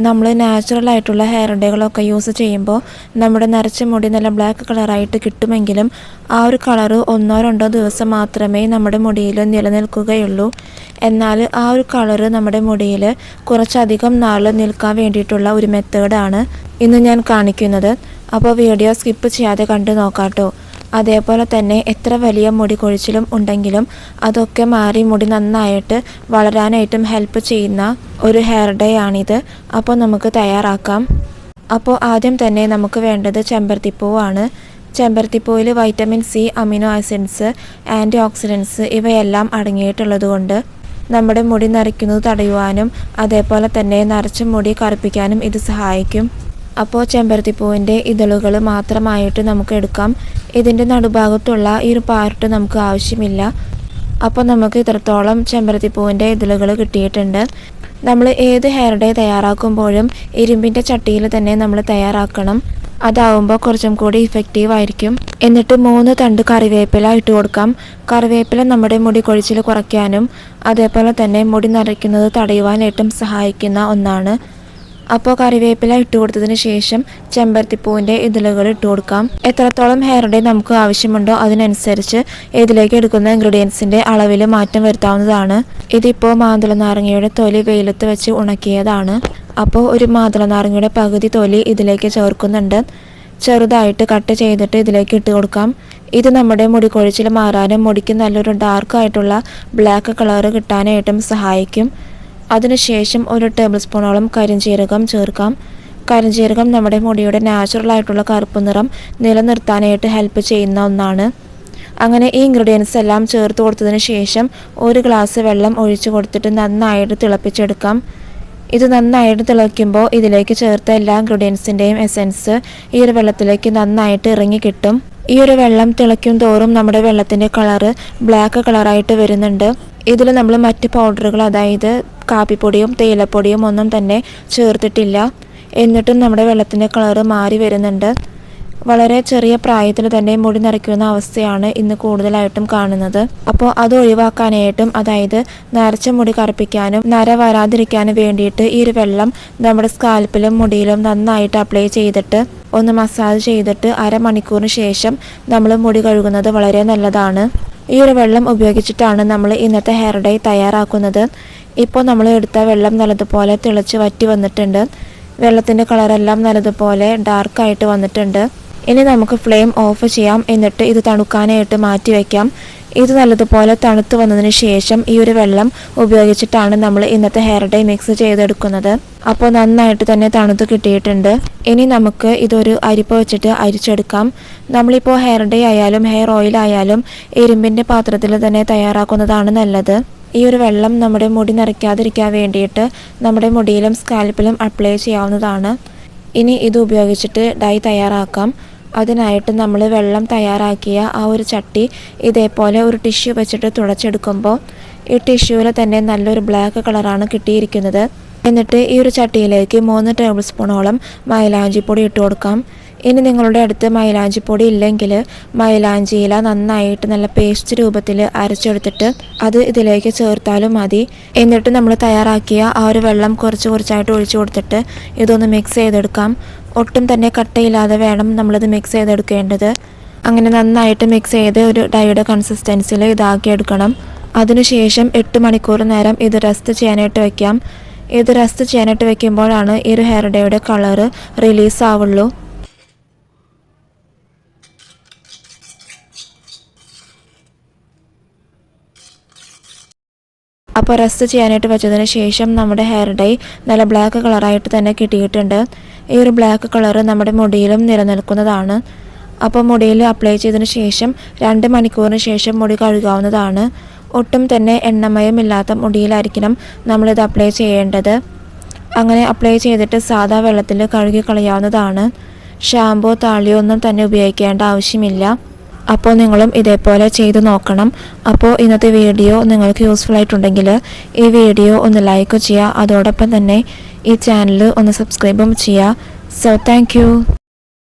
നമ്മൾ നാച്ചുറൽ ആയിട്ടുള്ള hair ഡേകളൊക്കെ use ചെയ്യുമ്പോൾ നമ്മുടെ നരച്ച മുടി നല്ല ബ്ലാക്ക് കളറായിട്ട് കിട്ടുമെങ്കിലും ആ ഒരു കളറ് 1-2 ദിവസം മാത്രമേ നമ്മുടെ മുടിയിൽ നിലനിൽക്കുകയുള്ളൂ. എന്നാൽ ആ ഒരു കളറ് നമ്മുടെ മുടിയിൽ കുറച്ചധികം നാൾ നിൽക്കാൻ വേണ്ടിയിട്ടുള്ള ഒരു മെത്തേഡാണ് ഇന്ന് ഞാൻ കാണിക്കുന്നത്. അപ്പോൾ വീഡിയോ സ്കിപ്പ് ചെയ്യാതെ കണ്ടു നോക്കാട്ടോ. അതേപോലെ തന്നെ എത്ര വലിയ മുടി കൊഴിച്ചിലും ഉണ്ടെങ്കിലും അതൊക്കെ മാറി മുടി നന്നായിട്ട് വളരാനായിട്ടും ഹെൽപ്പ് ചെയ്യുന്ന ഒരു ഹെയർ ഡേ ആണിത്. അപ്പോൾ നമുക്ക് തയ്യാറാക്കാം. അപ്പോൾ ആദ്യം തന്നെ നമുക്ക് വേണ്ടത് ചെമ്പരത്തിപ്പൂവാണ്. ചെമ്പരത്തിപ്പൂവിൽ vitamin C, amino acids, antioxidants ഇവയെല്ലാം അടങ്ങിയിട്ടുള്ളത് കൊണ്ട് നമ്മുടെ മുടി നരയ്ക്കുന്നത് തടയുവാനും അതേപോലെ തന്നെ നരച്ച മുടി കറുപ്പിക്കാനും ഇത് സഹായിക്കും. അപ്പോൾ ചെമ്പരത്തിപ്പൂവിൻ്റെ ഇതളുകൾ മാത്രമായിട്ട് നമുക്ക് എടുക്കാം. ഇതിൻ്റെ നടുഭാഗത്തുള്ള ഈ ഒരു പാർട്ട് നമുക്ക് ആവശ്യമില്ല. അപ്പോൾ നമുക്ക് ഇത്രത്തോളം ചെമ്പരത്തിപ്പൂവിൻ്റെ ഇതളുകൾ കിട്ടിയിട്ടുണ്ട്. നമ്മൾ ഏത് ഹെയർ ഡേ തയ്യാറാക്കുമ്പോഴും ഇരുമ്പിൻ്റെ ചട്ടിയിൽ തന്നെ നമ്മൾ തയ്യാറാക്കണം. അതാവുമ്പോൾ കുറച്ചും കൂടി ഇഫക്റ്റീവ് ആയിരിക്കും. എന്നിട്ട് 3 തണ്ട് കറിവേപ്പില ഇട്ട് കൊടുക്കാം. കറിവേപ്പില നമ്മുടെ മുടി കൊഴിച്ചിൽ കുറയ്ക്കാനും അതേപോലെ തന്നെ മുടി നരയ്ക്കുന്നത് തടയുവാനായിട്ടും സഹായിക്കുന്ന ഒന്നാണ്. അപ്പോൾ കറിവേപ്പില ഇട്ട് കൊടുത്തതിന് ശേഷം ചെമ്പരത്തിപ്പൂവിൻ്റെ ഇതളുകൾ ഇട്ട് കൊടുക്കാം. എത്രത്തോളം ഹെയർ ഡേ നമുക്ക് ആവശ്യമുണ്ടോ അതിനനുസരിച്ച് ഇതിലേക്ക് എടുക്കുന്ന ഇൻഗ്രീഡിയൻസിൻ്റെ അളവിൽ മാറ്റം വരുത്താവുന്നതാണ്. ഇതിപ്പോൾ മാതളനാരങ്ങയുടെ തൊലി വെയിലത്ത് വെച്ച് ഉണക്കിയതാണ്. അപ്പോൾ ഒരു മാതളനാരങ്ങയുടെ പകുതി തൊലി ഇതിലേക്ക് ചേർക്കുന്നുണ്ട്. ചെറുതായിട്ട് കട്ട് ചെയ്തിട്ട് ഇതിലേക്ക് ഇട്ട് കൊടുക്കാം. ഇത് നമ്മുടെ മുടി കൊഴിച്ചിൽ മാറാനും മുടിക്ക് നല്ലൊരു ഡാർക്കായിട്ടുള്ള ബ്ലാക്ക് കളർ കിട്ടാനായിട്ടും സഹായിക്കും. അതിനുശേഷം 1 ടേബിൾ സ്പൂണോളം കരിഞ്ജീരകം ചേർക്കാം. കരിഞ്ജീരകം നമ്മുടെ മുടിയുടെ നാച്ചുറൽ ആയിട്ടുള്ള കറുപ്പ് നിറം നിലനിർത്താനായിട്ട് ഹെൽപ്പ് ചെയ്യുന്ന ഒന്നാണ്. അങ്ങനെ ഈ ഇൻഗ്രീഡിയൻസ് എല്ലാം ചേർത്ത് കൊടുത്തതിന് ശേഷം 1 ഗ്ലാസ് വെള്ളം ഒഴിച്ചു കൊടുത്തിട്ട് നന്നായിട്ട് തിളപ്പിച്ചെടുക്കാം. ഇത് നന്നായിട്ട് തിളയ്ക്കുമ്പോൾ ഇതിലേക്ക് ചേർത്ത എല്ലാ ഇൻഗ്രീഡിയൻസിൻ്റെയും എസൻസ് ഈ ഒരു വെള്ളത്തിലേക്ക് നന്നായിട്ട് ഇറങ്ങി കിട്ടും. ഈ ഒരു വെള്ളം തിളയ്ക്കും തോറും നമ്മുടെ വെള്ളത്തിൻ്റെ കളറ് ബ്ലാക്ക് കളറായിട്ട് വരുന്നുണ്ട്. ഇതിൽ നമ്മൾ മറ്റ് പൗഡറുകൾ അതായത് കാപ്പിപ്പൊടിയും തേയിലപ്പൊടിയും ഒന്നും തന്നെ ചേർത്തിട്ടില്ല. എന്നിട്ടും നമ്മുടെ വെള്ളത്തിൻ്റെ കളറ് മാറി വരുന്നുണ്ട്. വളരെ ചെറിയ പ്രായത്തിൽ തന്നെ മുടി നരയ്ക്കുന്ന അവസ്ഥയാണ് ഇന്ന് കൂടുതലായിട്ടും കാണുന്നത്. അപ്പോൾ അത് ഒഴിവാക്കാനായിട്ടും അതായത് നരച്ച മുടി കറുപ്പിക്കാനും നര വരാതിരിക്കാനും വേണ്ടിയിട്ട് ഈ ഒരു വെള്ളം നമ്മുടെ സ്കാൽപ്പിലും മുടിയിലും നന്നായിട്ട് അപ്ലൈ ചെയ്തിട്ട് ഒന്ന് മസാജ് ചെയ്തിട്ട് അരമണിക്കൂറിന് ശേഷം നമ്മൾ മുടി കഴുകുന്നത് വളരെ നല്ലതാണ്. ഈ ഒരു വെള്ളം ഉപയോഗിച്ചിട്ടാണ് നമ്മൾ ഇന്നത്തെ ഹെയർ ഡേ തയ്യാറാക്കുന്നത്. ഇപ്പോൾ നമ്മൾ എടുത്ത വെള്ളം നല്ലതുപോലെ തിളച്ച് വറ്റി വന്നിട്ടുണ്ട്. വെള്ളത്തിൻ്റെ കളറെല്ലാം നല്ലതുപോലെ ഡാർക്കായിട്ട് വന്നിട്ടുണ്ട്. ഇനി നമുക്ക് ഫ്ലെയിം ഓഫ് ചെയ്യാം. എന്നിട്ട് ഇത് തണുക്കാനായിട്ട് മാറ്റി വയ്ക്കാം. ഇത് നല്ലതുപോലെ തണുത്ത് വന്നതിന് ശേഷം ഈ ഒരു വെള്ളം ഉപയോഗിച്ചിട്ടാണ് നമ്മൾ ഇന്നത്തെ ഹെയർ ഡേ മിക്സ് ചെയ്തെടുക്കുന്നത്. അപ്പോൾ നന്നായിട്ട് തന്നെ തണുത്ത് കിട്ടിയിട്ടുണ്ട്. ഇനി നമുക്ക് ഇതൊരു അരിപ്പ വെച്ചിട്ട് അരിച്ചെടുക്കാം. നമ്മളിപ്പോൾ ഹെയർ ഡേ ആയാലും ഹെയർ ഓയിൽ ആയാലും ഇരുമ്പിൻ്റെ പാത്രത്തിൽ തന്നെ തയ്യാറാക്കുന്നതാണ് നല്ലത്. ഈ ഒരു വെള്ളം നമ്മുടെ മുടി നരയ്ക്കാതിരിക്കാൻ വേണ്ടിയിട്ട് നമ്മുടെ മുടിയിലും സ്കാൽപ്പിലും അപ്ലൈ ചെയ്യാവുന്നതാണ്. ഇനി ഇത് ഉപയോഗിച്ചിട്ട് ഡൈ തയ്യാറാക്കാം. അതിനായിട്ട് നമ്മൾ വെള്ളം തയ്യാറാക്കിയ ആ ഒരു ചട്ടി ഇതേപോലെ ഒരു ടിഷ്യൂ വെച്ചിട്ട് തുടച്ചെടുക്കുമ്പോൾ ഈ ടിഷ്യൂവിൽ തന്നെ നല്ലൊരു ബ്ലാക്ക് കളറാണ് കിട്ടിയിരിക്കുന്നത്. എന്നിട്ട് ഈ ഒരു ചട്ടിയിലേക്ക് 3 ടേബിൾ സ്പൂണോളം മൈലാഞ്ചിപ്പൊടി ഇട്ട് കൊടുക്കാം. ഇനി നിങ്ങളുടെ അടുത്ത് മൈലാഞ്ചിപ്പൊടി ഇല്ലെങ്കിൽ മൈലാഞ്ചി ഇല നന്നായിട്ട് നല്ല പേസ്റ്റ് രൂപത്തിൽ അരച്ചെടുത്തിട്ട് അത് ഇതിലേക്ക് ചേർത്താലും മതി. എന്നിട്ട് നമ്മൾ തയ്യാറാക്കിയ ആ ഒരു വെള്ളം കുറച്ചായിട്ട് ഒഴിച്ചു കൊടുത്തിട്ട് ഇതൊന്ന് മിക്സ് ചെയ്തെടുക്കാം. ഒട്ടും തന്നെ കട്ടയില്ലാതെ വേണം നമ്മളിത് മിക്സ് ചെയ്തെടുക്കേണ്ടത്. അങ്ങനെ നന്നായിട്ട് മിക്സ് ചെയ്ത് ഒരു ഡൈയുടെ കൺസിസ്റ്റൻസിയിൽ ഇതാക്കിയെടുക്കണം. അതിനുശേഷം 8 മണിക്കൂർ നേരം ഇത് റെസ്റ്റ് ചെയ്യാനായിട്ട് വയ്ക്കാം. ഇത് റെസ്റ്റ് ചെയ്യാനായിട്ട് വെക്കുമ്പോഴാണ് ഈ ഒരു ഹെയർ ഡേയുടെ കളറ് റിലീസ് ആവുള്ളൂ. അപ്പോൾ റെസ്റ്റ് ചെയ്യാനായിട്ട് വെച്ചതിന് ശേഷം നമ്മുടെ ഹെയർ ഡൈ നല്ല ബ്ലാക്ക് കളറായിട്ട് തന്നെ കിട്ടിയിട്ടുണ്ട്. ഈ ഒരു ബ്ലാക്ക് കളറ് നമ്മുടെ മുടിയിലും നിലനിൽക്കുന്നതാണ്. അപ്പോൾ മുടിയിൽ അപ്ലൈ ചെയ്തതിന് ശേഷം 2 മണിക്കൂറിന് ശേഷം മുടി കഴുകാവുന്നതാണ്. ഒട്ടും തന്നെ എണ്ണമയമില്ലാത്ത മുടിയിലായിരിക്കണം നമ്മളിത് അപ്ലൈ ചെയ്യേണ്ടത്. അങ്ങനെ അപ്ലൈ ചെയ്തിട്ട് സാധാ വെള്ളത്തിൽ കഴുകി കളയാവുന്നതാണ്. ഷാമ്പോ താളിയോ ഒന്നും തന്നെ ഉപയോഗിക്കേണ്ട ആവശ്യമില്ല. അപ്പോൾ നിങ്ങളും ഇതേപോലെ ചെയ്ത് നോക്കണം. അപ്പോൾ ഇന്നത്തെ വീഡിയോ നിങ്ങൾക്ക് യൂസ്ഫുൾ ആയിട്ടുണ്ടെങ്കിൽ ഈ വീഡിയോ ഒന്ന് ലൈക്ക് ചെയ്യുക. അതോടൊപ്പം തന്നെ ഈ ചാനൽ ഒന്ന് സബ്സ്ക്രൈബും ചെയ്യുക. So thank you.